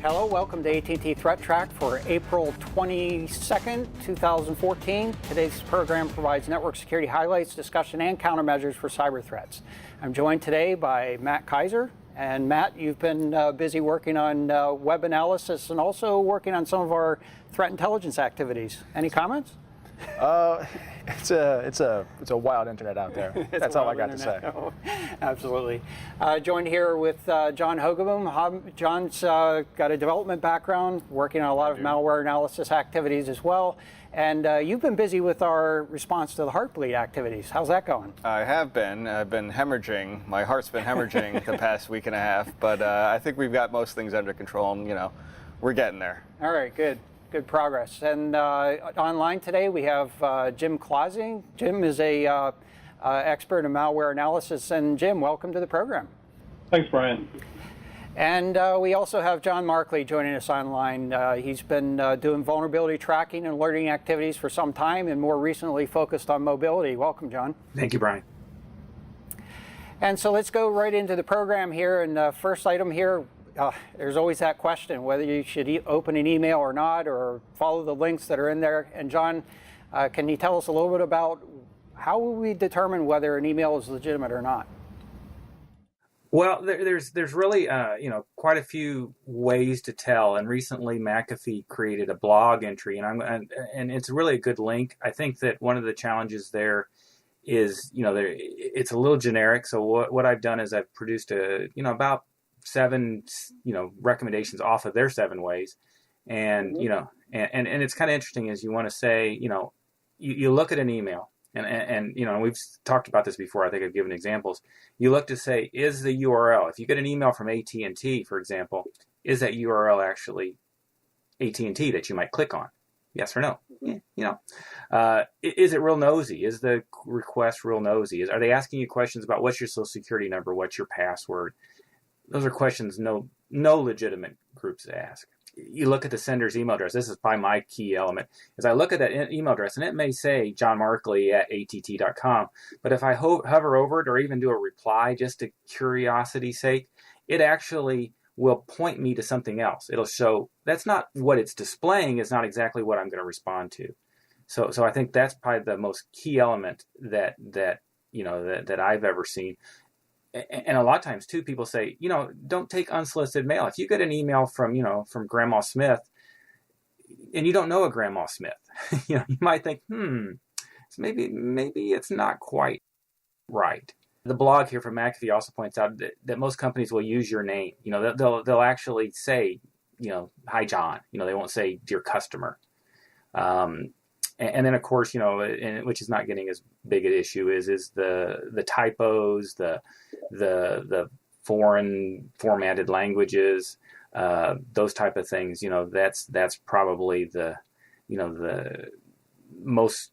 Hello, welcome to AT&T ThreatTraq for April 22nd, 2014. Today's program provides network security highlights, discussion, and countermeasures for cyber threats. I'm joined today by Matt Kaiser. And Matt, you've been busy working on web analysis and also working on some of our threat intelligence activities. Any comments? It's a wild internet out there. That's all I got to say. Oh, absolutely. Joined here with John Hogoboom. John's got a development background, working on a lot of malware analysis activities as well. And you've been busy with our response to the Heartbleed activities. How's that going? I have been. I've been hemorrhaging. My heart's been hemorrhaging the past week and a half. But I think we've got most things under control, and we're getting there. All right, good. Good progress. And online today we have Jim Clausing. Jim is a expert in malware analysis. And Jim, welcome to the program. Thanks, Brian. And we also have John Markley joining us online. He's been doing vulnerability tracking and alerting activities for some time, and more recently focused on mobility. Welcome, John. Thank you, Brian. And so let's go right into the program here. And the first item here, there's always that question whether you should open an email or not, or follow the links that are in there. And John, can you tell us a little bit about how will we determine whether an email is legitimate or not? Well, there's really quite a few ways to tell. And recently, McAfee created a blog entry, and it's really a good link. I think that one of the challenges there is it's a little generic. So what I've done is I've produced about 7 recommendations off of their 7 ways, and and it's kind of interesting is you want to say you look at an email. And we've talked about this before. I think I've given examples. You look to say, is the URL, if you get an email from AT&T, for example, is that URL actually AT&T that you might click on? Yes or no? Is it real nosy? Is the request real nosy? Are they asking you questions about what's your social security number, what's your password? Those are questions no legitimate groups ask. You look at the sender's email address. This is probably my key element. Is I look at that email address, and it may say John Markley at att.com, but if I hover over it or even do a reply just to curiosity's sake, it actually will point me to something else. It'll show that's not what it's displaying is not exactly what I'm going to respond to. So I think that's probably the most key element that I've ever seen. And a lot of times, too, people say, don't take unsolicited mail. If you get an email from Grandma Smith, and you don't know a Grandma Smith, you might think, maybe it's not quite right. The blog here from McAfee also points out that most companies will use your name. They'll actually say, hi, John. They won't say dear customer. And then, of course, which is not getting as big an issue is the typos, the foreign formatted languages, those type of things. That's probably the most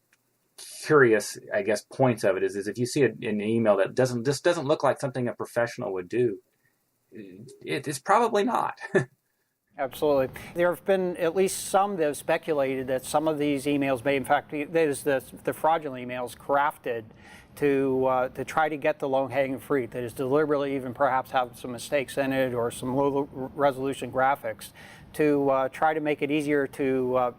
curious, I guess, points of it is if you see an email that doesn't look like something a professional would do, it's probably not. Absolutely. There have been at least some that have speculated that some of these emails may, in fact, there's the fraudulent emails crafted to try to get the low-hanging fruit, that is deliberately even perhaps have some mistakes in it or some low-resolution graphics to try to make it easier to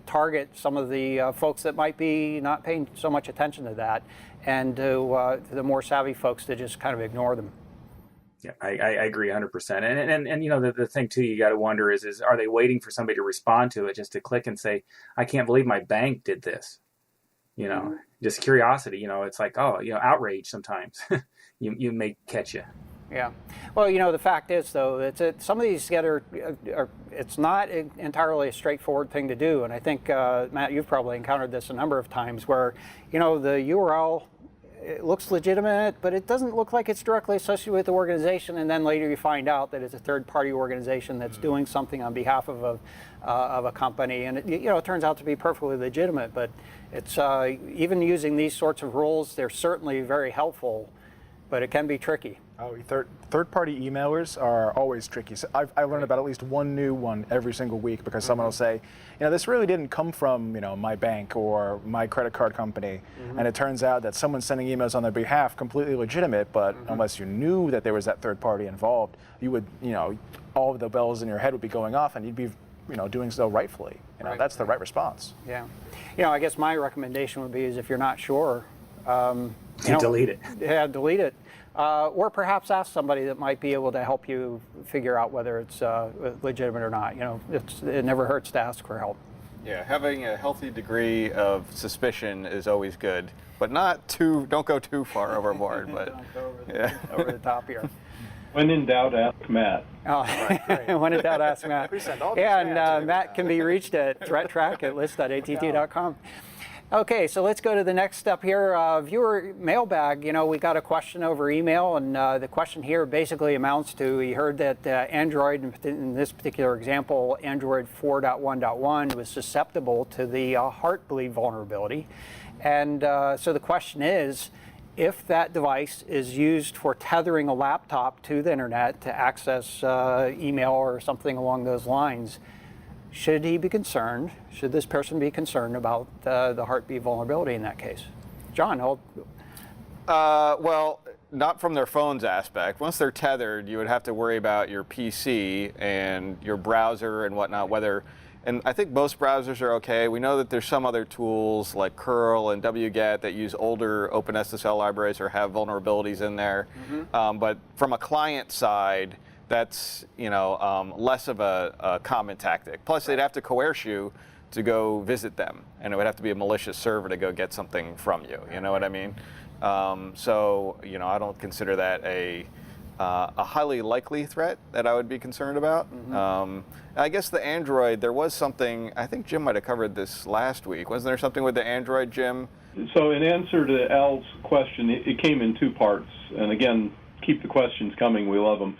target some of the folks that might be not paying so much attention to that, and to the more savvy folks to just kind of ignore them. Yeah, I agree 100%. And the thing too, you got to wonder is are they waiting for somebody to respond to it just to click and say, I can't believe my bank did this? Just curiosity. It's like, outrage sometimes. you may catch you. Yeah. Well, the fact is, though, some of these it's not entirely a straightforward thing to do. And I think, Matt, you've probably encountered this a number of times where, the URL, it looks legitimate, but it doesn't look like it's directly associated with the organization. And then later you find out that it's a third-party organization that's doing something on behalf of a company, and it turns out to be perfectly legitimate. But it's even using these sorts of rules, they're certainly very helpful, but it can be tricky. Oh, third-party emailers are always tricky. So I learn about at least one new one every single week because someone will say, this really didn't come from, my bank or my credit card company. And it turns out that someone's sending emails on their behalf, completely legitimate, but unless you knew that there was that third party involved, you would, all of the bells in your head would be going off and you'd be, doing so rightfully. That's the right response. Yeah. I guess my recommendation would be is if you're not sure, delete it. Yeah, delete it. Or perhaps ask somebody that might be able to help you figure out whether it's legitimate or not. It never hurts to ask for help. Yeah, having a healthy degree of suspicion is always good, but don't go too far overboard. But don't go over the top here. When in doubt, ask Matt. Oh, Right. When in doubt, ask Matt. We send all these And fans Matt can be reached at ThreatTraq@list.att.com. Okay, so let's go to the next step here. Viewer mailbag, we got a question over email, and the question here basically amounts to, we heard that Android, in this particular example, Android 4.1.1 was susceptible to the Heartbleed vulnerability. And so the question is, if that device is used for tethering a laptop to the internet to access email or something along those lines, should he be concerned? Should this person be concerned about the Heartbleed vulnerability in that case? John, well, not from their phone's aspect. Once they're tethered, you would have to worry about your PC and your browser and whatnot, and I think most browsers are okay. We know that there's some other tools like curl and wget that use older OpenSSL libraries or have vulnerabilities in there. But from a client side, that's less of a common tactic. Plus, they'd have to coerce you to go visit them, and it would have to be a malicious server to go get something from you. You know what I mean? So I don't consider that a highly likely threat that I would be concerned about. I guess the Android, there was something, I think Jim might have covered this last week. Wasn't there something with the Android, Jim? So in answer to Al's question, it came in two parts. And again, keep the questions coming. We love them.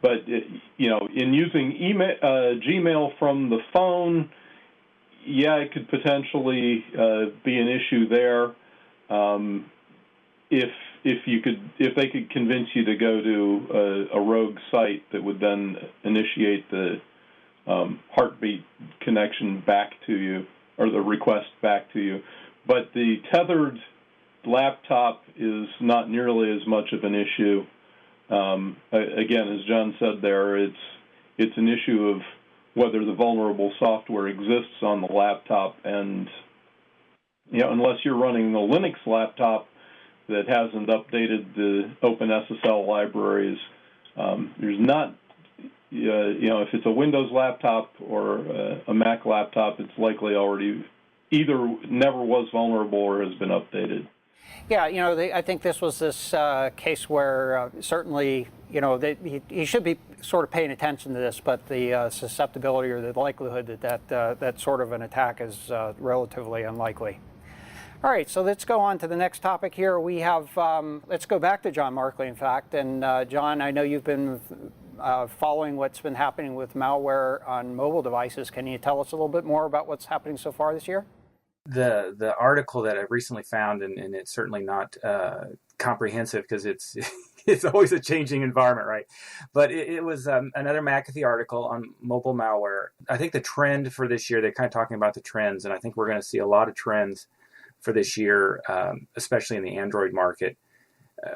But, in using Gmail from the phone, yeah, it could potentially be an issue there. If they could convince you to go to a rogue site that would then initiate the Heartbeat connection back to you, or the request back to you. But the tethered laptop is not nearly as much of an issue. Again, as John said there, it's an issue of whether the vulnerable software exists on the laptop, and unless you're running a Linux laptop that hasn't updated the OpenSSL libraries, there's not, if it's a Windows laptop or a Mac laptop, it's likely already either never was vulnerable or has been updated. Yeah, I think this was this case where certainly, he should be sort of paying attention to this, but the susceptibility or the likelihood that sort of an attack is relatively unlikely. All right, so let's go on to the next topic here. We have, let's go back to John Markley, in fact. And John, I know you've been following what's been happening with malware on mobile devices. Can you tell us a little bit more about what's happening so far this year? The article that I recently found, and it's certainly not comprehensive because it's it's always a changing environment, right? But it was another McAfee article on mobile malware. I think the trend for this year, they're kind of talking about the trends, and I think we're going to see a lot of trends for this year, especially in the Android market,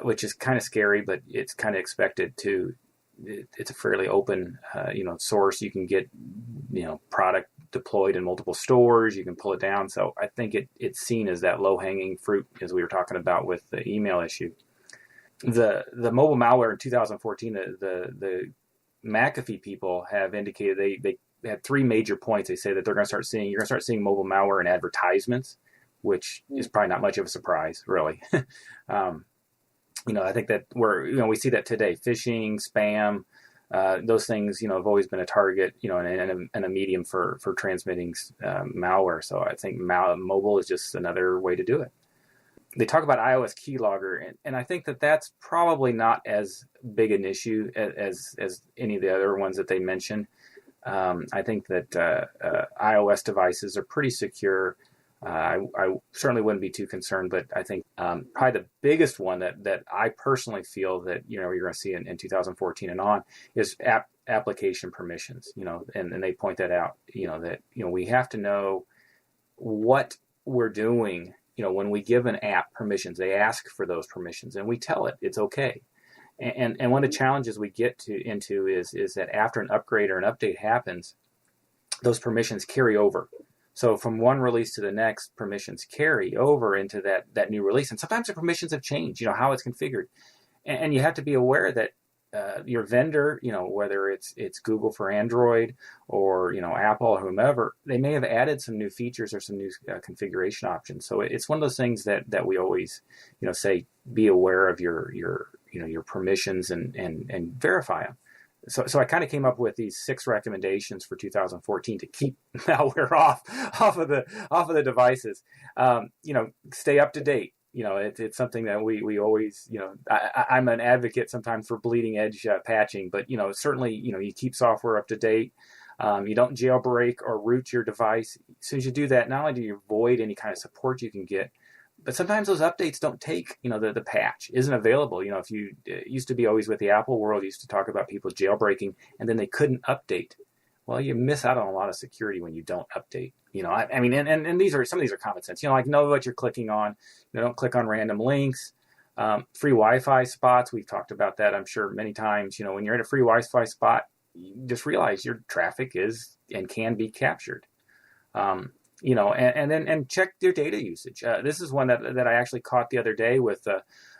which is kind of scary, but it's kind of expected to. It's a fairly open, source. You can get, product deployed in multiple stores. You can pull it down. So I think it's seen as that low-hanging fruit, as we were talking about with the email issue. The mobile malware in 2014, the McAfee people have indicated they had three major points. They say that you're going to start seeing mobile malware in advertisements, which is probably not much of a surprise, really. I think that we see that today. Phishing, spam, those things, have always been a target, and a medium for transmitting malware. So I think mobile is just another way to do it. They talk about iOS keylogger, and I think that that's probably not as big an issue as any of the other ones that they mention. I think that iOS devices are pretty secure. I certainly wouldn't be too concerned, but I think probably the biggest one that I personally feel that you're going to see in 2014 and on is application permissions. And they point that out. That we have to know what we're doing. When we give an app permissions, they ask for those permissions, and we tell it it's okay. And one of the challenges we get into is that after an upgrade or an update happens, those permissions carry over. So from one release to the next, permissions carry over into that new release. And sometimes the permissions have changed, how it's configured. And you have to be aware that your vendor, whether it's Google for Android or, Apple or whomever, they may have added some new features or some new configuration options. So it's one of those things that we always, say, be aware of your permissions and verify them. So I kind of came up with these 6 recommendations for 2014 to keep malware off of the devices. Stay up to date. It's something that we always, I'm an advocate sometimes for bleeding edge patching, but certainly you keep software up to date. You don't jailbreak or root your device. As soon as you do that, not only do you avoid any kind of support you can get, but sometimes those updates don't take, the patch isn't available. If you it used to be always with the Apple world, used to talk about people jailbreaking and then they couldn't update. Well, you miss out on a lot of security when you don't update. I mean, and some of these are common sense. Like know what you're clicking on. Don't click on random links. Free Wi-Fi spots. We've talked about that, I'm sure, many times. When you're in a free Wi-Fi spot, you just realize your traffic is and can be captured. And check your data usage. This is one that I actually caught the other day with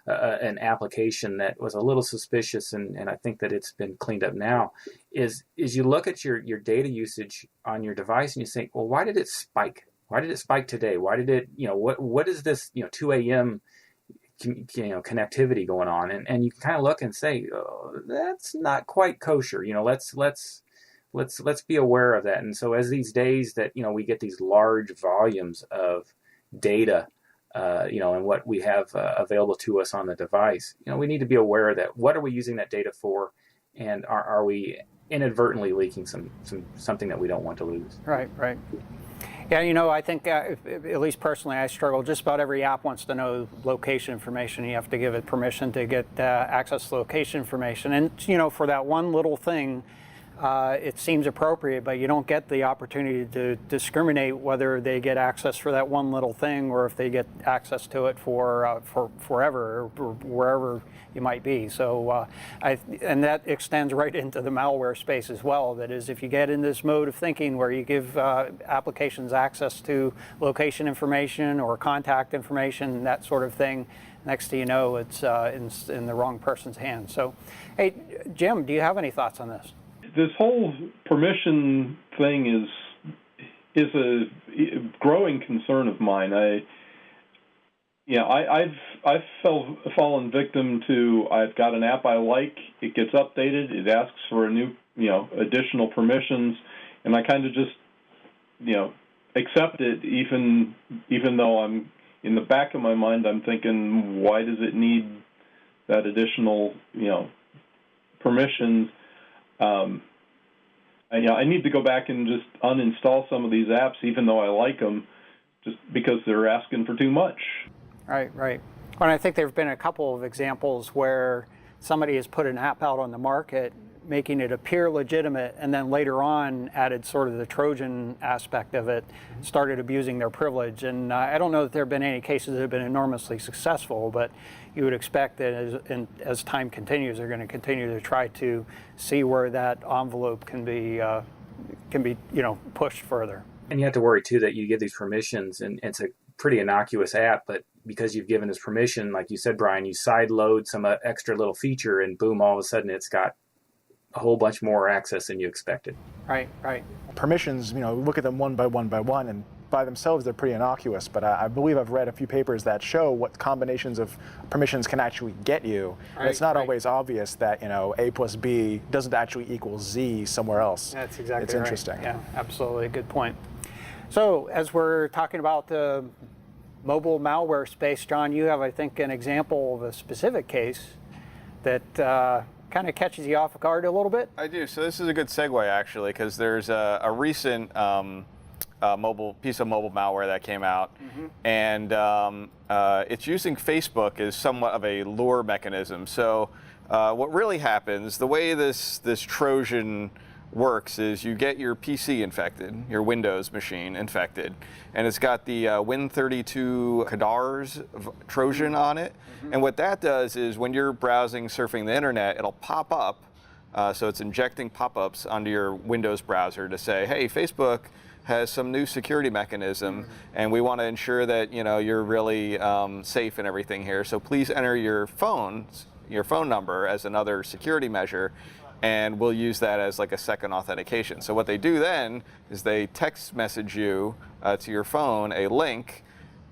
an application that was a little suspicious, and I think that it's been cleaned up now. Is you look at your data usage on your device and you think, well, why did it spike? Why did it spike today? Why did it? What is this? 2 a.m. Connectivity going on, and you can kind of look and say, oh, that's not quite kosher. Let's be aware of that. And so as these days that, we get these large volumes of data, and what we have available to us on the device, we need to be aware of that. What are we using that data for? And are we inadvertently leaking something that we don't want to lose? Right. Yeah, I think, at least personally, I struggle. Just about every app wants to know location information. You have to give it permission to get access to location information. And, for that one little thing, it seems appropriate, but you don't get the opportunity to discriminate whether they get access for that one little thing or if they get access to it for forever or wherever you might be. So, and that extends right into the malware space as well. That is, if you get in this mode of thinking where you give applications access to location information or contact information, that sort of thing, next thing you know, it's in the wrong person's hands. So, hey, Jim, do you have any thoughts on this? This whole permission thing is a growing concern of mine. I've fallen victim to, I've got an app I like, it gets updated, it asks for a new, additional permissions, and I kind of just, accept it, even though I'm in the back of my mind, I'm thinking, why does it need that additional, permissions? I need to go back and just uninstall some of these apps, even though I like them, just because they're asking for too much. Right. Well, I think there have been a couple of examples where somebody has put an app out on the market, making it appear legitimate, and then later on added sort of the Trojan aspect of it, started abusing their privilege. And I don't know that there have been any cases that have been enormously successful, but you would expect that as time continues, they're going to continue to try to see where that envelope can be pushed further. And you have to worry too that you give these permissions, and it's a pretty innocuous app, but because you've given this permission, like you said, Brian, you side load some extra little feature, and boom, all of a sudden it's got a whole bunch more access than you expected. Right. Permissions, look at them one by one, and by themselves they're pretty innocuous, but I believe I've read a few papers that show what combinations of permissions can actually get you. And it's not always obvious that, A plus B doesn't actually equal Z somewhere else. That's exactly It's right. interesting. Yeah, absolutely. Good point. So as we're talking about the mobile malware space, John, you have, I think, an example of a specific case that kind of catches you off guard a little bit. I do. So this is a good segue, actually, because there's a recent piece of mobile malware that came out, and it's using Facebook as somewhat of a lure mechanism. So what really happens, the way this Trojan works is you get your PC infected, your Windows machine infected, and it's got the Win32 Kadars Trojan on it. And what that does is when you're browsing, surfing the internet, it'll pop up. So it's injecting pop-ups onto your Windows browser to say, hey, Facebook has some new security mechanism, and we want to ensure that you're really safe and everything here. So please enter your phone number as another security measure, and we'll use that as like a second authentication. So what they do then is they text message you to your phone a link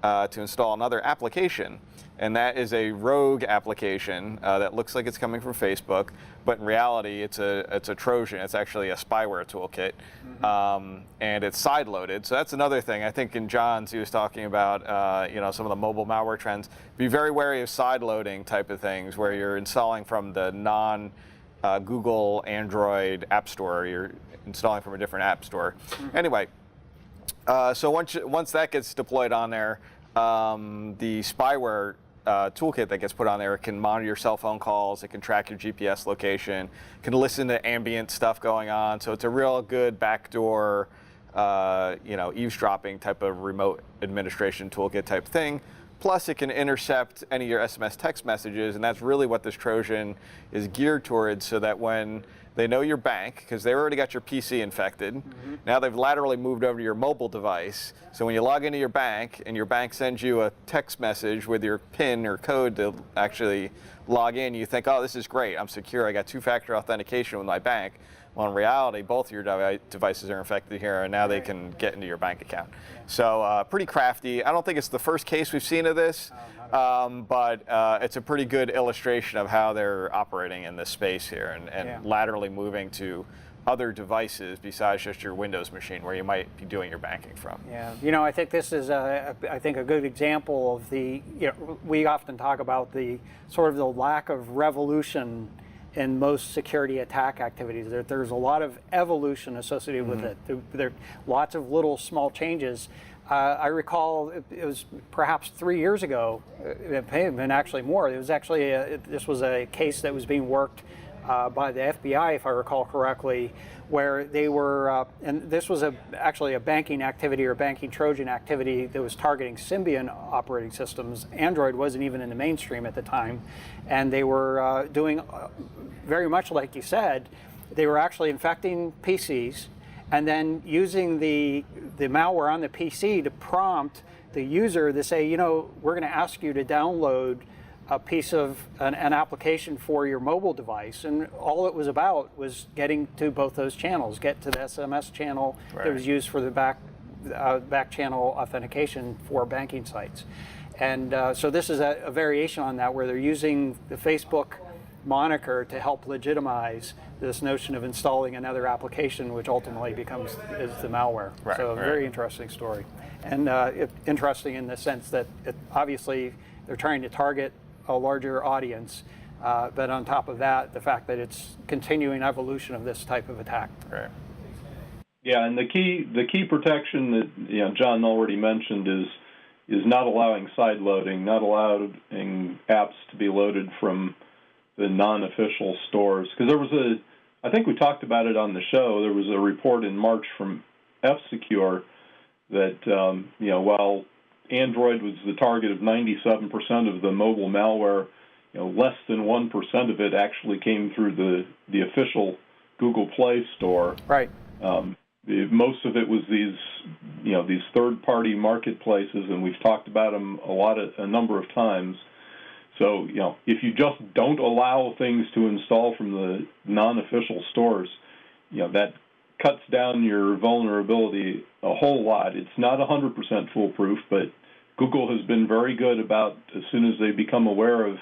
to install another application. And that is a rogue application that looks like it's coming from Facebook, but in reality, it's a Trojan. It's actually a spyware toolkit, and it's side-loaded. So that's another thing. I think in John's, he was talking about some of the mobile malware trends. Be very wary of side-loading type of things, where you're installing from the non-Google Android App Store, or you're installing from a different app store. Anyway, so once that gets deployed on there, the spyware toolkit that gets put on there can monitor your cell phone calls, it can track your GPS location, can listen to ambient stuff going on. So it's a real good backdoor, eavesdropping type of remote administration toolkit type thing. Plus, it can intercept any of your SMS text messages, and that's really what this Trojan is geared towards, so that when they know your bank, because they already got your PC infected, now they've laterally moved over to your mobile device. So when you log into your bank, and your bank sends you a text message with your PIN or code to actually log in, you think, oh, this is great, I'm secure, I got two-factor authentication with my bank. Well, in reality, both of your devices are infected here, and now they can get into your bank account. So pretty crafty. I don't think it's the first case we've seen of this, but it's a pretty good illustration of how they're operating in this space here, and laterally moving to other devices besides just your Windows machine where you might be doing your banking from. Yeah, I think this is a good example of we often talk about the sort of the lack of revolution in most security attack activities. There's a lot of evolution associated with it. There are lots of little small changes. I recall it was perhaps 3 years ago, it may have been actually more. It was actually this was a case that was being worked by the FBI, if I recall correctly, where they were, and this was actually a banking activity or banking Trojan activity that was targeting Symbian operating systems. Android wasn't even in the mainstream at the time, and they were doing very much like you said. They were actually infecting PCs and then using the malware on the PC to prompt the user to say, we're going to ask you to download a piece of an application for your mobile device, and all it was about was getting to both those channels, get to the SMS channel that was used for the back channel authentication for banking sites. And so this is a variation on that, where they're using the Facebook moniker to help legitimize this notion of installing another application, which ultimately is the malware. So very interesting story, and interesting in the sense that obviously they're trying to target a larger audience, but on top of that, the fact that it's continuing evolution of this type of attack. Right. Yeah, and the key protection that John already mentioned is not allowing side loading, not allowing apps to be loaded from the non-official stores. Because I think we talked about it on the show. There was a report in March from F-Secure that while Android was the target of 97% of the mobile malware, less than 1% of it actually came through the official Google Play Store. Right. Most of it was these third-party marketplaces, and we've talked about them a number of times. So, if you just don't allow things to install from the non-official stores, that cuts down your vulnerability a whole lot. It's not 100% foolproof, but Google has been very good about, as soon as they become aware of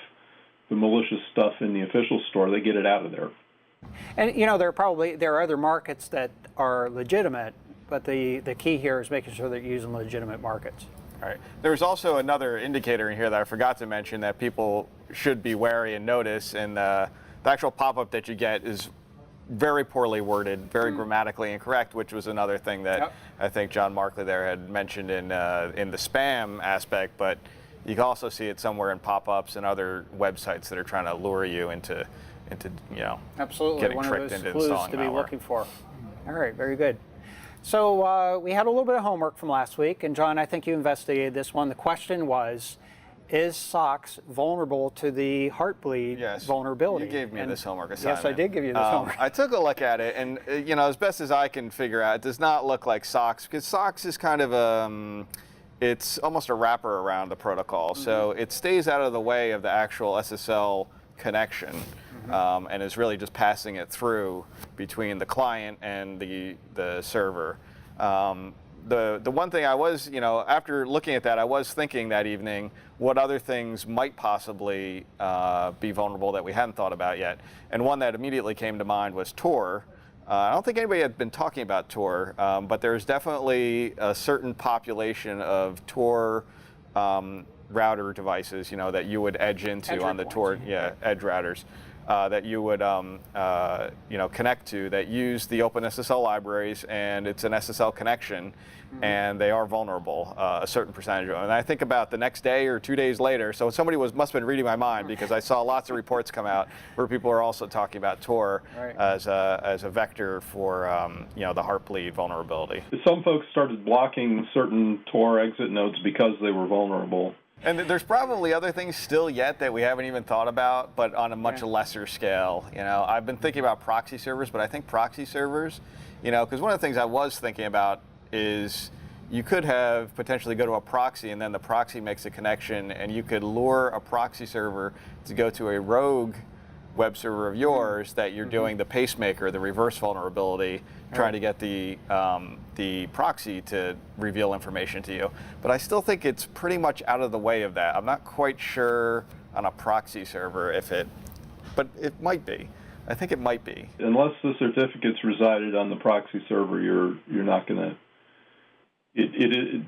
the malicious stuff in the official store, they get it out of there. And there are other markets that are legitimate, but the key here is making sure they're using legitimate markets. All right. There's also another indicator in here that I forgot to mention that people should be wary and notice, and the actual pop-up that you get is very poorly worded, very grammatically incorrect, which was another thing that Yep. I think John Markley there had mentioned in the spam aspect. But you can also see it somewhere in pop-ups and other websites that are trying to lure you into Absolutely, getting one of tricked those into clues installing to be malware. looking for. All right, very good. So we had a little bit of homework from last week, and John, I think you investigated this one. The question was, is SOX vulnerable to the Heartbleed vulnerability? You gave me And this homework assignment. Yes, I did give you this homework. I took a look at it, and as best as I can figure out, it does not look like SOX, because SOX is kind of it's almost a wrapper around the protocol. So it stays out of the way of the actual SSL connection, and is really just passing it through between the client and the server. The one thing I was, after looking at that, I was thinking that evening what other things might possibly be vulnerable that we hadn't thought about yet. And one that immediately came to mind was Tor. I don't think anybody had been talking about Tor, but there's definitely a certain population of Tor router devices, that you would edge into Entry on the points. Tor, edge routers. That you would connect to that use the OpenSSL libraries, and it's an SSL connection, and they are vulnerable, a certain percentage of them. And I think about the next day or 2 days later, so somebody must have been reading my mind, because I saw lots of reports come out where people are also talking about Tor as a vector for the Heartbleed vulnerability. Some folks started blocking certain Tor exit nodes because they were vulnerable. And there's probably other things still yet that we haven't even thought about, but on a much lesser scale. I've been thinking about proxy servers, but I think proxy servers, because one of the things I was thinking about is you could have potentially go to a proxy, and then the proxy makes a connection, and you could lure a proxy server to go to a rogue web server of yours that you're doing the pacemaker, the reverse vulnerability, trying to get the proxy to reveal information to you. But I still think it's pretty much out of the way of that. I'm not quite sure on a proxy server but it might be. I think it might be. Unless the certificates resided on the proxy server, you're not going to.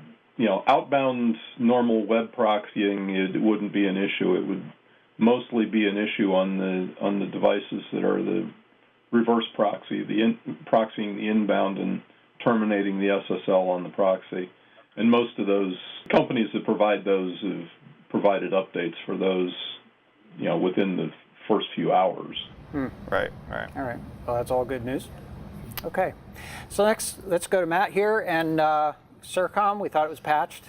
Outbound normal web proxying, it wouldn't be an issue. It would mostly be an issue on the devices that are the reverse proxy, proxying the inbound and terminating the SSL on the proxy. And most of those companies that provide those have provided updates for those, within the first few hours. Right. All right. Well, that's all good news. Okay. So next, let's go to Matt here. And Sercomm, we thought it was patched.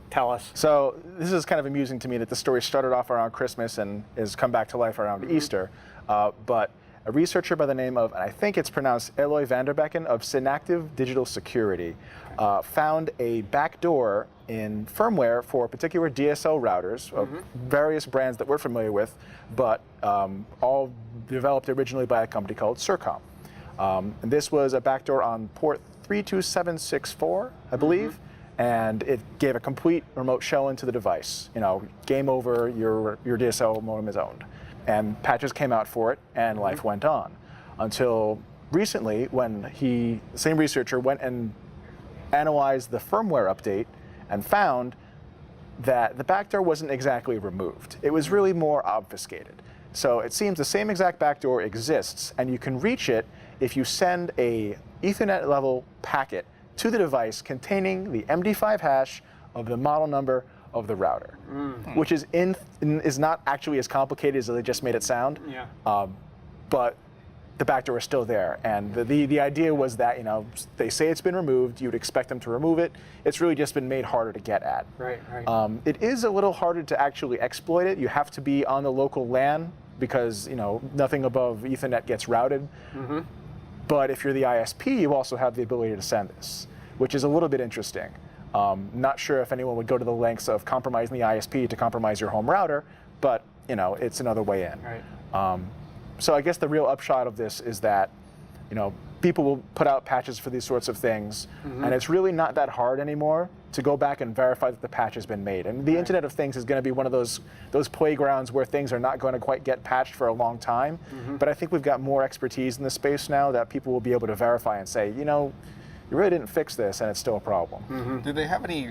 Tell us. So this is kind of amusing to me that the story started off around Christmas and has come back to life around Easter. But a researcher by the name of, and I think it's pronounced Eloy Vanderbecken, of Synactive Digital Security, found a backdoor in firmware for particular DSL routers of various brands that we're familiar with, but all developed originally by a company called Sercomm. And this was a backdoor on port 32764, I believe. And it gave a complete remote shell into the device. Game over, your DSL modem is owned. And patches came out for it, and life went on. Until recently, when the same researcher went and analyzed the firmware update and found that the backdoor wasn't exactly removed. It was really more obfuscated. So it seems the same exact backdoor exists, and you can reach it if you send a Ethernet level packet to the device containing the MD5 hash of the model number of the router, which is not actually as complicated as they just made it sound. But the backdoor is still there, and the idea was that they say it's been removed. You'd expect them to remove it. It's really just been made harder to get at. Right. It is a little harder to actually exploit it. You have to be on the local LAN because nothing above Ethernet gets routed. But if you're the ISP, you also have the ability to send this, which is a little bit interesting. Not sure if anyone would go to the lengths of compromising the ISP to compromise your home router, but it's another way in. Right. So I guess the real upshot of this is that people will put out patches for these sorts of things, and it's really not that hard anymore to go back and verify that the patch has been made. And the Internet of Things is going to be one of those playgrounds where things are not going to quite get patched for a long time. But I think we've got more expertise in the space now that people will be able to verify and say, you really didn't fix this, and it's still a problem. Do they have any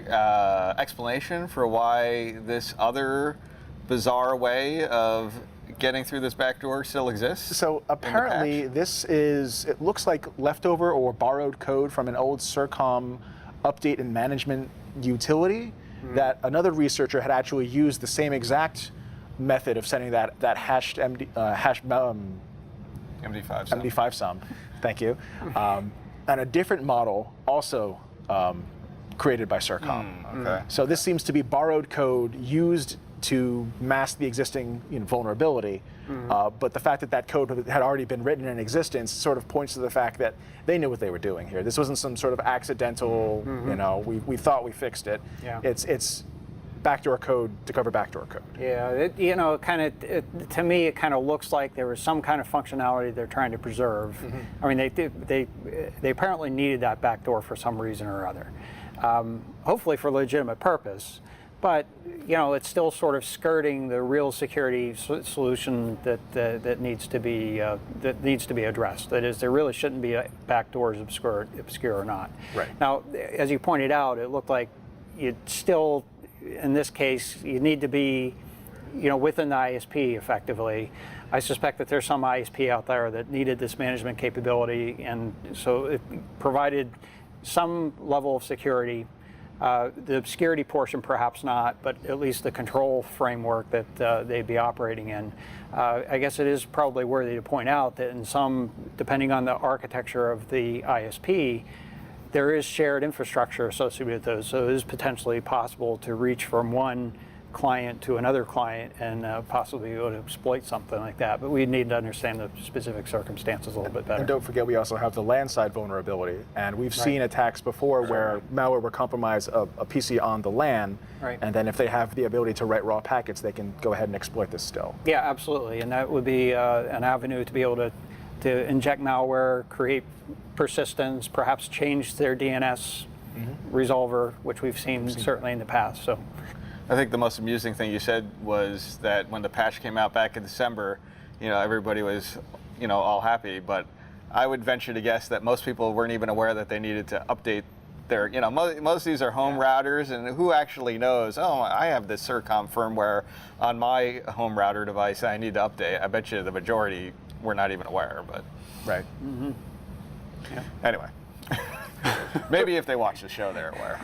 explanation for why this other bizarre way of getting through this backdoor still exists? So apparently it looks like leftover or borrowed code from an old Sercomm update and management utility that another researcher had actually used the same exact method of sending that hashed MD5 sum, thank you, and a different model also created by Sercomm. Okay. So this seems to be borrowed code used to mask the existing vulnerability, but the fact that code had already been written in existence sort of points to the fact that they knew what they were doing here. This wasn't some sort of accidental, we thought we fixed it. Yeah. It's backdoor code to cover backdoor code. Yeah, to me, it kind of looks like there was some kind of functionality they're trying to preserve. I mean, they apparently needed that backdoor for some reason or other, hopefully for legitimate purpose. But it's still sort of skirting the real security solution that needs to be addressed. That is, there really shouldn't be backdoors obscure or not. Right. Now, as you pointed out, it looked like you'd still, in this case, you need to be, within the ISP effectively. I suspect that there's some ISP out there that needed this management capability, and so it provided some level of security. The obscurity portion, perhaps not, but at least the control framework that they'd be operating in. I guess it is probably worthy to point out that in some, depending on the architecture of the ISP, there is shared infrastructure associated with those, so it is potentially possible to reach from one client to another client and possibly be able to exploit something like that. But we need to understand the specific circumstances a little bit better. And don't forget, we also have the LAN side vulnerability, and we've seen attacks before where malware will compromise a PC on the LAN, and then if they have the ability to write raw packets, they can go ahead and exploit this still. Yeah, absolutely, and that would be an avenue to be able to inject malware, create persistence, perhaps change their DNS resolver, which we've seen certainly in the past. So, I think the most amusing thing you said was that when the patch came out back in December, everybody was, all happy. But I would venture to guess that most people weren't even aware that they needed to update their, most of these are home routers, and who actually knows, I have this Sercomm firmware on my home router device I need to update. I bet you the majority were not even aware, but. Right. Yeah. Anyway, maybe if they watch the show, they're aware.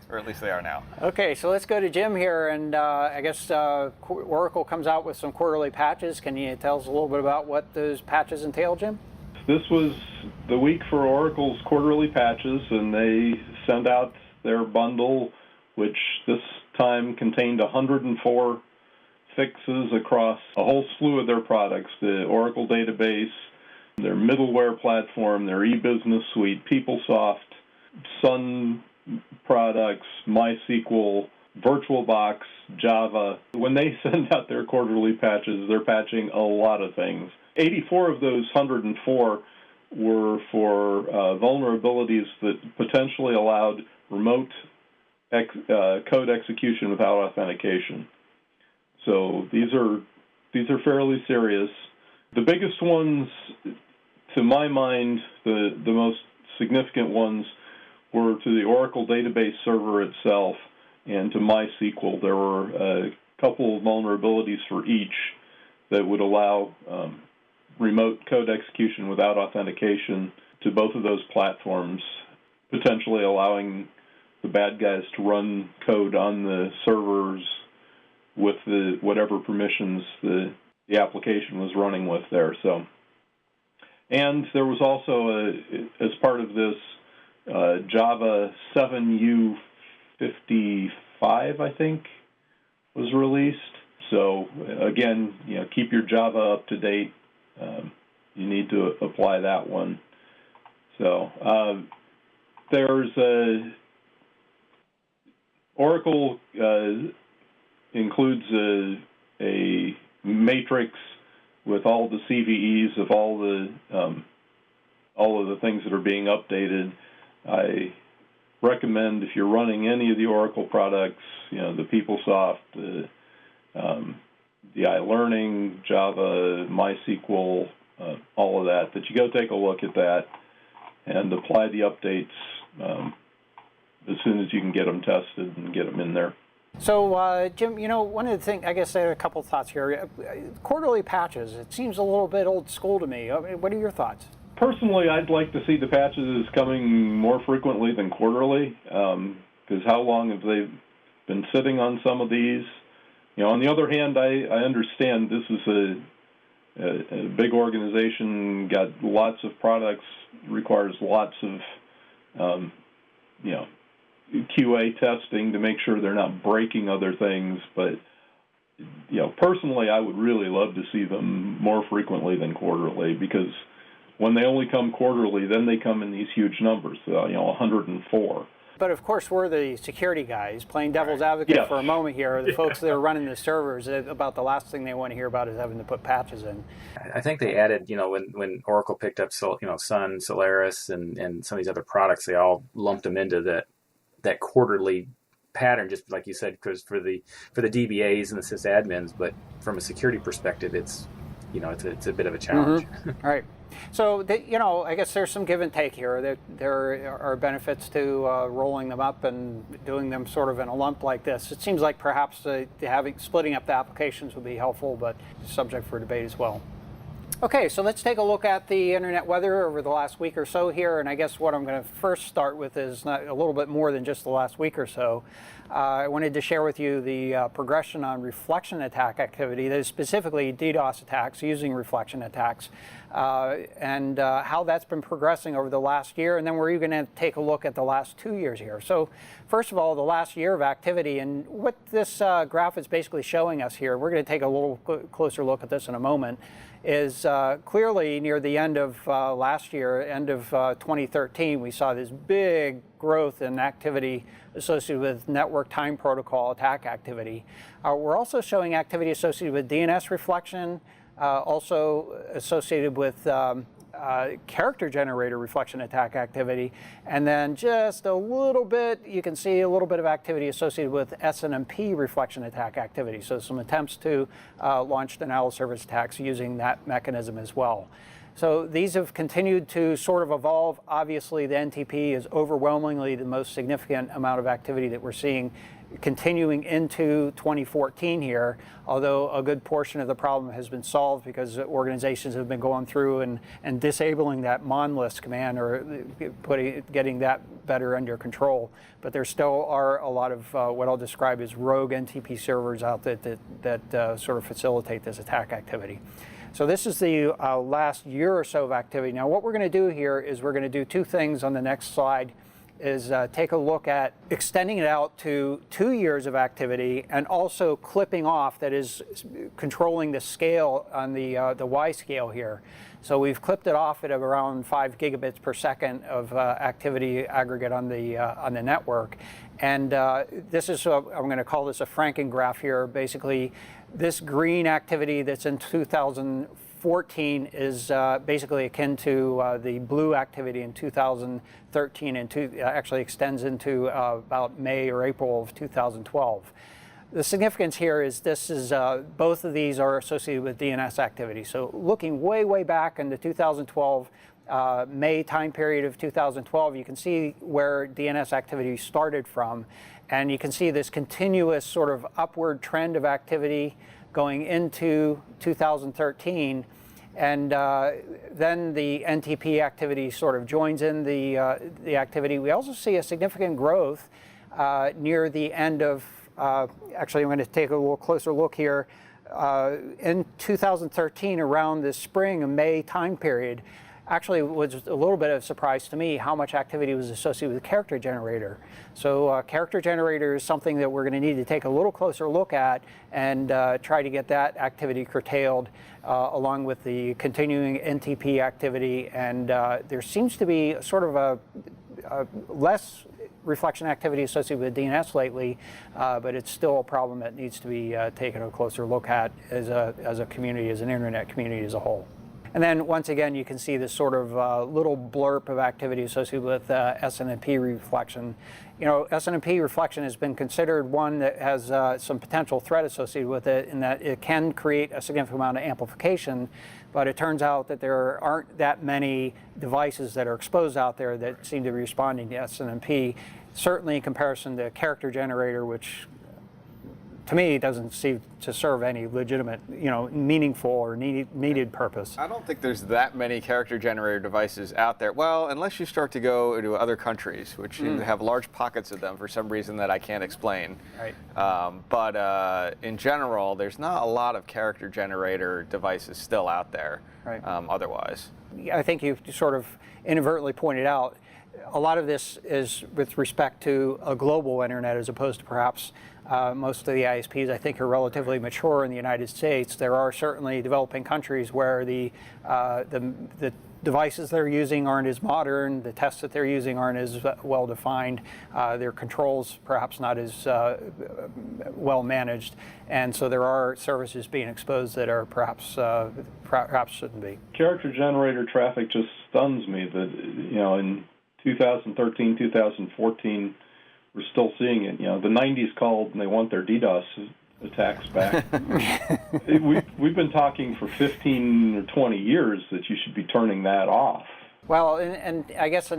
Or at least they are now. Okay, so let's go to Jim here, and I guess Oracle comes out with some quarterly patches. Can you tell us a little bit about what those patches entail, Jim? This was the week for Oracle's quarterly patches, and they sent out their bundle, which this time contained 104 fixes across a whole slew of their products: the Oracle database, their middleware platform, their e-business suite, PeopleSoft, Sun products, MySQL, VirtualBox, Java. When they send out their quarterly patches, they're patching a lot of things. 84 of those 104 were for vulnerabilities that potentially allowed remote code execution without authentication. So these are fairly serious. The biggest ones, to my mind, the most significant ones, were to the Oracle database server itself and to MySQL. There were a couple of vulnerabilities for each that would allow remote code execution without authentication to both of those platforms, potentially allowing the bad guys to run code on the servers with whatever permissions the application was running with there. So, and there was also, as part of this, Java 7U55, I think, was released. So again, keep your Java up to date. You need to apply that one. So there's Oracle includes a matrix with all the CVEs of all of the things that are being updated. I recommend, if you're running any of the Oracle products, the PeopleSoft, the iLearning, Java, MySQL, all of that you go take a look at that and apply the updates as soon as you can get them tested and get them in there. So, Jim, one of the things, I guess I had a couple of thoughts here. Quarterly patches, it seems a little bit old school to me. I mean, what are your thoughts? Personally, I'd like to see the patches coming more frequently than quarterly, because how long have they been sitting on some of these? On the other hand, I understand this is a big organization, got lots of products, requires lots of, QA testing to make sure they're not breaking other things. But, personally, I would really love to see them more frequently than quarterly, because when they only come quarterly, then they come in these huge numbers, 104. But of course, we're the security guys, playing devil's advocate for a moment here. The folks that are running the servers, about the last thing they want to hear about is having to put patches in. I think they added, when Oracle picked up, Sun, Solaris, and some of these other products, they all lumped them into that quarterly pattern, just like you said, because for the DBAs and the sysadmins. But from a security perspective, it's a bit of a challenge. Mm-hmm. Right. So, I guess there's some give and take here. There are benefits to rolling them up and doing them sort of in a lump like this. It seems like perhaps splitting up the applications would be helpful, but subject for debate as well. Okay, so let's take a look at the internet weather over the last week or so here, and I guess what I'm going to first start with is not a little bit more than just the last week or so. I wanted to share with you the progression on reflection attack activity, that is specifically DDoS attacks using reflection attacks, and how that's been progressing over the last year, and then we're even going to take a look at the last 2 years here. So first of all, the last year of activity, and what this graph is basically showing us here, we're going to take a little closer look at this in a moment, is clearly near the end of last year, end of 2013, we saw this big growth in activity associated with network time protocol attack activity. We're also showing activity associated with DNS reflection, also associated with character generator reflection attack activity, and then just a little bit, you can see a little bit of activity associated with SNMP reflection attack activity. So some attempts to launch denial of service attacks using that mechanism as well. So these have continued to sort of evolve. Obviously, the NTP is overwhelmingly the most significant amount of activity that we're seeing continuing into 2014 here, although a good portion of the problem has been solved because organizations have been going through and disabling that monlist command, or getting that better under control. But there still are a lot of what I'll describe as rogue NTP servers out that sort of facilitate this attack activity. So this is the last year or so of activity. Now what we're going to do here is we're going to do two things on the next slide. Is take a look at extending it out to 2 years of activity, and also clipping off, that is controlling the scale on the Y scale here. So we've clipped it off at around 5 gigabits per second of activity aggregate on the network. And this is, I'm going to call this a Franken graph here. Basically, this green activity that's in 2014 is basically akin to the blue activity in 2013, and actually extends into about May or April of 2012. The significance here is both of these are associated with DNS activity. So looking way back into 2012, May time period of 2012, you can see where DNS activity started from, and you can see this continuous sort of upward trend of activity going into 2013. And then the NTP activity sort of joins in the activity. We also see a significant growth near the end of, actually I'm going to take a little closer look here, in 2013, around the spring and May time period. Actually, it was a little bit of a surprise to me how much activity was associated with character generator. So character generator is something that we're going to need to take a little closer look at and try to get that activity curtailed along with the continuing NTP activity. And there seems to be sort of a less reflection activity associated with DNS lately, but it's still a problem that needs to be taken a closer look at as a community, as an internet community as a whole. And then once again, you can see this sort of little blurb of activity associated with SNMP reflection. SNMP reflection has been considered one that has some potential threat associated with it, in that it can create a significant amount of amplification, but it turns out that there aren't that many devices that are exposed out there that seem to be responding to SNMP, certainly in comparison to character generator, which to me, doesn't seem to serve any legitimate, meaningful or needed purpose. I don't think there's that many character generator devices out there. Well, unless you start to go to other countries, which have large pockets of them for some reason that I can't explain. Right. But in general, there's not a lot of character generator devices still out there. Right. Otherwise. I think you sort of inadvertently pointed out a lot of this is with respect to a global internet as opposed to perhaps most of the ISPs I think are relatively mature in the United States. There are certainly developing countries where the devices they're using aren't as modern, the tests that they're using aren't as well defined, their controls perhaps not as well managed, and so there are services being exposed that are perhaps shouldn't be. Character generator traffic just stuns me that, in 2013, 2014, we're still seeing it. The 90s called and they want their DDoS attacks back. We've been talking for 15 or 20 years that you should be turning that off. Well, and I guess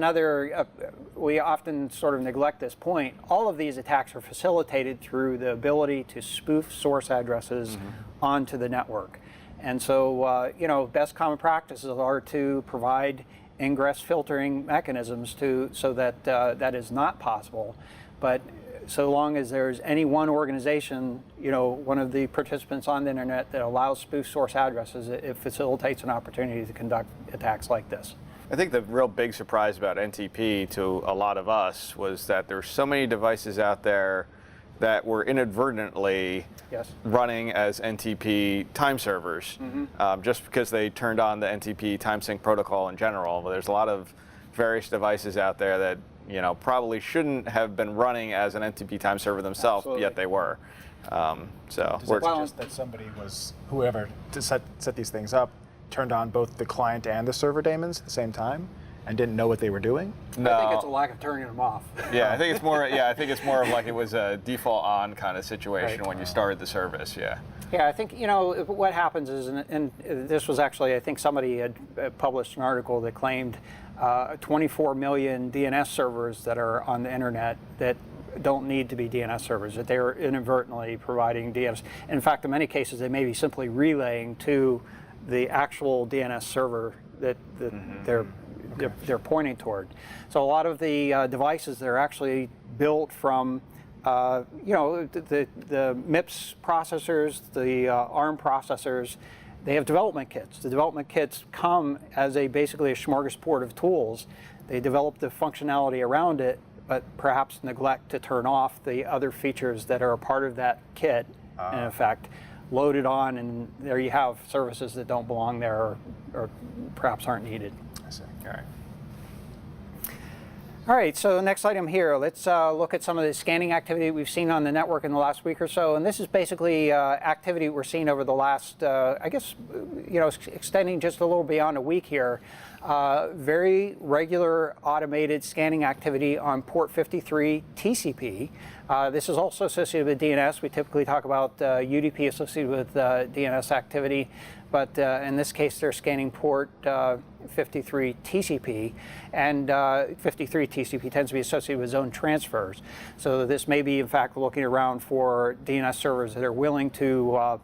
we often sort of neglect this point. All of these attacks are facilitated through the ability to spoof source addresses onto the network. And so, best common practices are to provide ingress filtering mechanisms so that that is not possible. But so long as there's any one organization, one of the participants on the internet that allows spoof source addresses, it facilitates an opportunity to conduct attacks like this. I think the real big surprise about NTP to a lot of us was that there were so many devices out there that were inadvertently running as NTP time servers, just because they turned on the NTP time sync protocol in general. But there's a lot of various devices out there that probably shouldn't have been running as an NTP time server themselves, yet they were. Does that suggest that somebody whoever to set these things up, turned on both the client and the server daemons at the same time and didn't know what they were doing? No. I think it's a lack of turning them off. Yeah, I think it's more. Yeah, I think it's more of like it was a default on kind of situation when you started the service. Yeah. Yeah, I think what happens is, and this was actually, I think somebody had published an article that claimed 24 million DNS servers that are on the internet that don't need to be DNS servers, that they're inadvertently providing DNS. In fact, in many cases, they may be simply relaying to the actual DNS server that they're pointing toward. So a lot of the devices that are actually built from the MIPS processors, the ARM processors, they have development kits. The development kits come as basically a smorgasbord of tools. They develop the functionality around it, but perhaps neglect to turn off the other features that are a part of that kit, in effect, loaded on, and there you have services that don't belong there or perhaps aren't needed. I see. All right, so the next item here, let's look at some of the scanning activity we've seen on the network in the last week or so. And this is basically activity we're seeing over the last, extending just a little beyond a week here. Very regular automated scanning activity on port 53 TCP. This is also associated with DNS. We typically talk about UDP associated with DNS activity, but in this case they're scanning port 53 TCP, and 53 TCP tends to be associated with zone transfers. So this may be in fact looking around for DNS servers that are willing to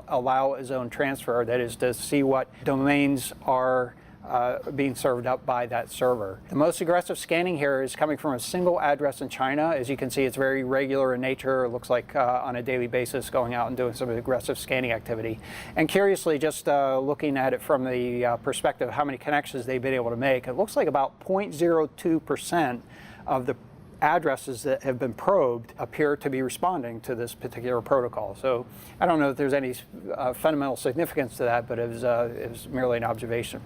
allow a zone transfer, that is to see what domains are being served up by that server. The most aggressive scanning here is coming from a single address in China. As you can see, it's very regular in nature. It looks like on a daily basis going out and doing some aggressive scanning activity. And curiously, just looking at it from the perspective of how many connections they've been able to make, it looks like about 0.02% of the addresses that have been probed appear to be responding to this particular protocol. So I don't know if there's any fundamental significance to that, but it was merely an observation.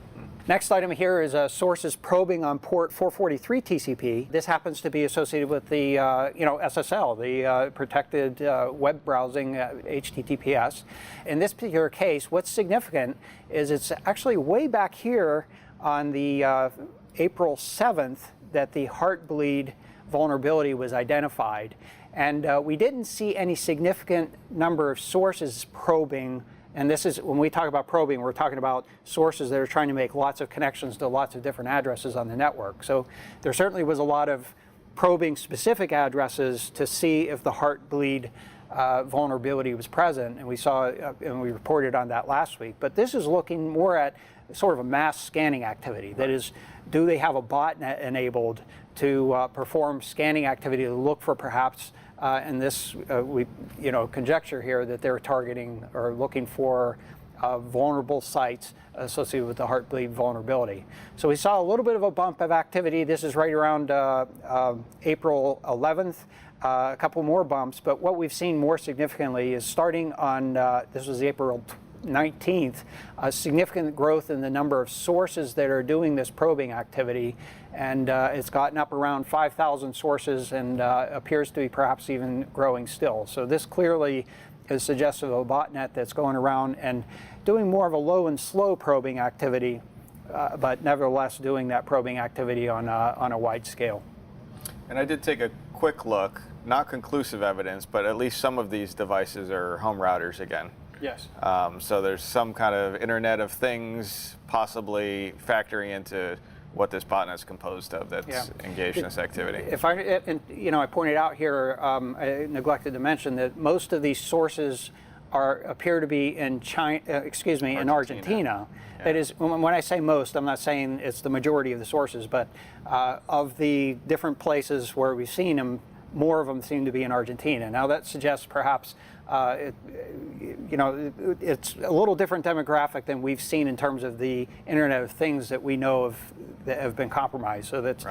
Next item here is sources probing on port 443 TCP. This happens to be associated with the SSL, the protected web browsing HTTPS. In this particular case, what's significant is it's actually way back here on the April 7th that the Heartbleed vulnerability was identified. And we didn't see any significant number of sources probing. And this is, when we talk about probing, we're talking about sources that are trying to make lots of connections to lots of different addresses on the network. So there certainly was a lot of probing specific addresses to see if the Heartbleed vulnerability was present, and we saw and we reported on that last week. But this is looking more at sort of a mass scanning activity. That is, do they have a botnet enabled to perform scanning activity to look for perhaps, and this we conjecture here that they're targeting or looking for vulnerable sites associated with the Heartbleed vulnerability. So we saw a little bit of a bump of activity. This is right around April 11th. A couple more bumps, but what we've seen more significantly is starting on, this was April 19th, a significant growth in the number of sources that are doing this probing activity, and it's gotten up around 5,000 sources and appears to be perhaps even growing still. So this clearly is suggestive of a botnet that's going around and doing more of a low and slow probing activity, but nevertheless doing that probing activity on a wide scale. And I did take a quick look, not conclusive evidence, but at least some of these devices are home routers again. Yes. So there's some kind of Internet of Things possibly factoring into what this botnet's composed of that's engaged in this activity. If I pointed out here, I neglected to mention that most of these sources appear to be in in Argentina. Yeah. That is, when I say most, I'm not saying it's the majority of the sources, but of the different places where we've seen them, more of them seem to be in Argentina. Now that suggests perhaps it's a little different demographic than we've seen in terms of the Internet of Things that we know of that have been compromised. So that's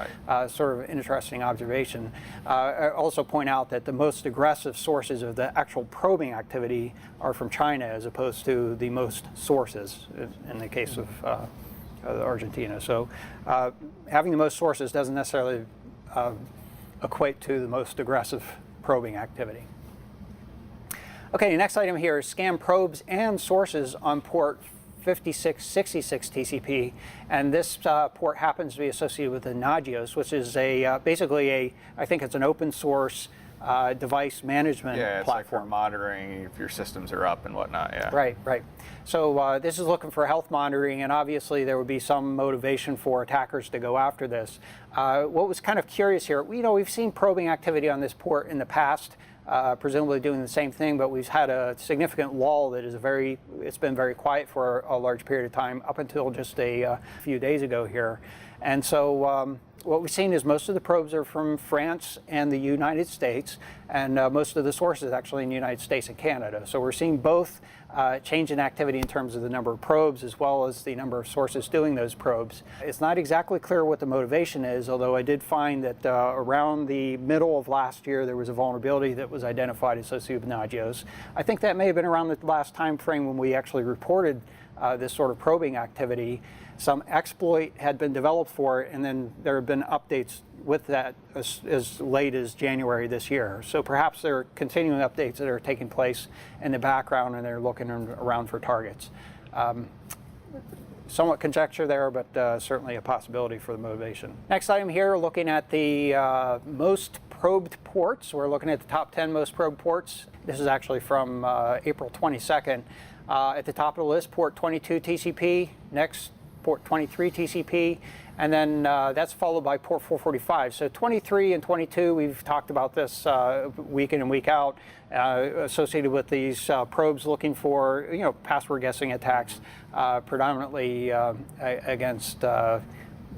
sort of an interesting observation. I also point out that the most aggressive sources of the actual probing activity are from China as opposed to the most sources in the case of Argentina. So having the most sources doesn't necessarily equate to the most aggressive probing activity. Okay, next item here is scam probes and sources on port 5666 TCP, and this port happens to be associated with the Nagios, which is basically I think it's an open source device management platform. platform. Like for monitoring if your systems are up and whatnot. Yeah. Right. So this is looking for health monitoring, and obviously there would be some motivation for attackers to go after this. What was kind of curious here, we've seen probing activity on this port in the past. Presumably doing the same thing, but we've had a significant lull that it's been very quiet for a large period of time up until just a few days ago here. And so what we've seen is most of the probes are from France and the United States, and most of the sources actually in the United States and Canada. So we're seeing both change in activity in terms of the number of probes as well as the number of sources doing those probes. It's not exactly clear what the motivation is, although I did find that around the middle of last year there was a vulnerability that was identified associated with Nagios. I think that may have been around the last time frame when we actually reported this sort of probing activity. Some exploit had been developed for it, and then there have been updates with that as late as January this year. So perhaps there are continuing updates that are taking place in the background, and they're looking around for targets. Somewhat conjecture there, but certainly a possibility for the motivation. Next item here, looking at the most probed ports. We're looking at the top 10 most probed ports. This is actually from April 22nd. At the top of the list, port 22 TCP. Next, port 23 TCP, and then that's followed by port 445. So 23 and 22, we've talked about this week in and week out, associated with these probes looking for password guessing attacks, predominantly against the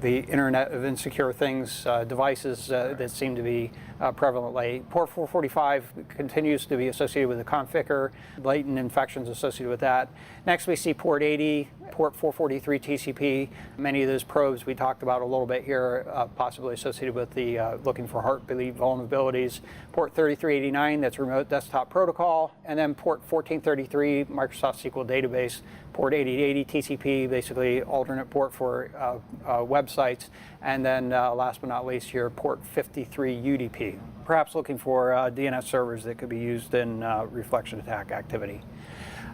Internet of Insecure Things devices that seem to be prevalently. Port 445 continues to be associated with the configure, latent infections associated with that. Next we see port 80, port 443 TCP. Many of those probes we talked about a little bit here, possibly associated with the looking for Heartbleed vulnerabilities. Port 3389, that's remote desktop protocol, and then port 1433, Microsoft SQL database. Port 8080 TCP, basically alternate port for websites, and then last but not least here, port 53 UDP. Perhaps looking for DNS servers that could be used in reflection attack activity.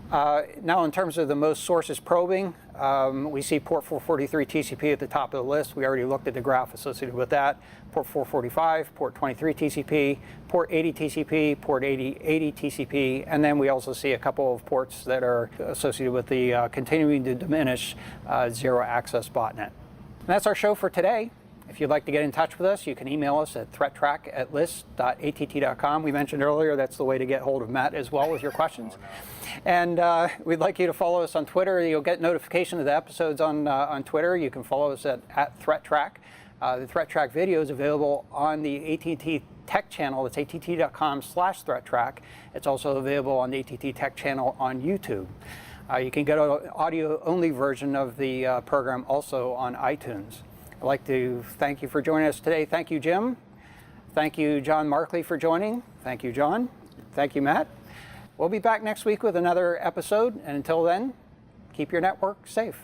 Now, in terms of the most sources probing, we see port 443 TCP at the top of the list. We already looked at the graph associated with that. Port 445, port 23 TCP, port 80 TCP, port 8080 TCP, and then we also see a couple of ports that are associated with the continuing to diminish zero access botnet. And that's our show for today. If you'd like to get in touch with us, you can email us at threattrack@list.att.com. We mentioned earlier that's the way to get hold of Matt as well with your questions. And we'd like you to follow us on Twitter. You'll get notification of the episodes on Twitter. You can follow us at ThreatTraq. The ThreatTraq video is available on the AT&T Tech channel. It's att.com/ThreatTraq. It's also available on the AT&T Tech channel on YouTube. You can get an audio-only version of the program also on iTunes. I'd like to thank you for joining us today. Thank you, Jim. Thank you, John Markley, for joining. Thank you, John. Thank you, Matt. We'll be back next week with another episode. And until then, keep your network safe.